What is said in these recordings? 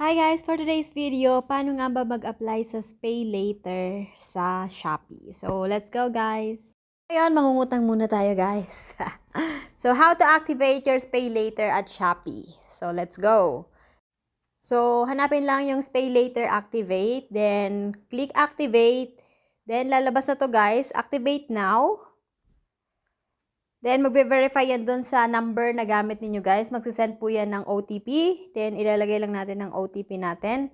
Hi guys! For today's video, paano nga ba mag-apply sa Pay Later sa Shopee? So, let's go guys! Ngayon, mangungutang muna tayo guys. So, how to activate your Pay Later at Shopee? So, let's go! So, hanapin lang yung Pay Later Activate, then click Activate, then lalabas na to guys, Activate Now. Then, magbe-verify yan dun sa number na gamit ninyo guys. Magsisend po yan ng OTP. Then, ilalagay lang natin ng OTP natin.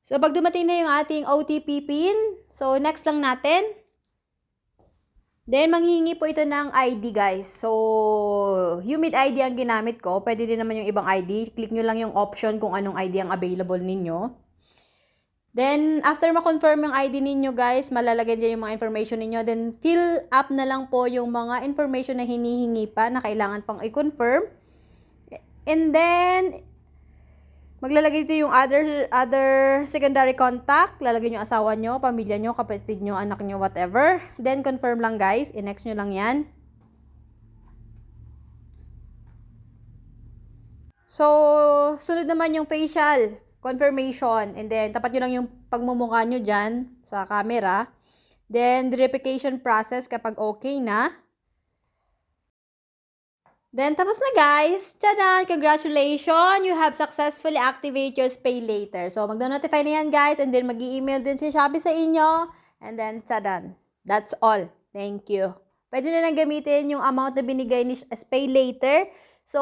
So, pag dumating na yung ating OTP PIN, so, next lang natin. Then, manghihingi po ito ng ID guys. So, Humid ID ang ginamit ko. Pwede din naman yung ibang ID. Click nyo lang yung option kung anong ID ang available ninyo. Then, after ma-confirm yung ID ninyo guys, malalagay dyan yung mga information ninyo. Then, fill up na lang po yung mga information na hinihingi pa na kailangan pang i-confirm. And then, maglalagay dito yung other secondary contact. Lalagay nyo asawa nyo, pamilya nyo, kapatid nyo, anak nyo, whatever. Then, confirm lang guys. I-next nyo lang yan. So, sunod naman yung facial confirmation. And then, tapat nyo lang yung pagmumukha nyo dyan sa camera. Then, verification process kapag okay na. Then, tapos na guys. Tada! Congratulations! You have successfully activated your Pay Later. So, magno-notify na yan guys. And then, mag-i-email din si Shopee sa inyo. And then, tada! That's all. Thank you. Pwede na lang gamitin yung amount na binigay ni Pay Later. So,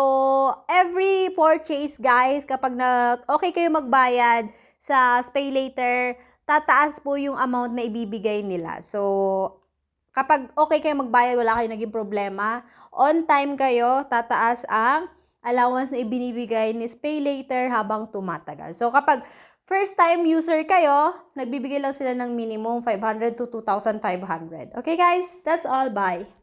every purchase, guys, kapag okay kayo magbayad sa Pay Later, tataas po yung amount na ibibigay nila. So, kapag okay kayo magbayad, wala kayo naging problema, on time kayo, tataas ang allowance na ibinibigay ni Pay Later habang tumatagal. So, kapag first time user kayo, nagbibigay lang sila ng minimum 500 to 2,500. Okay, guys? That's all. Bye!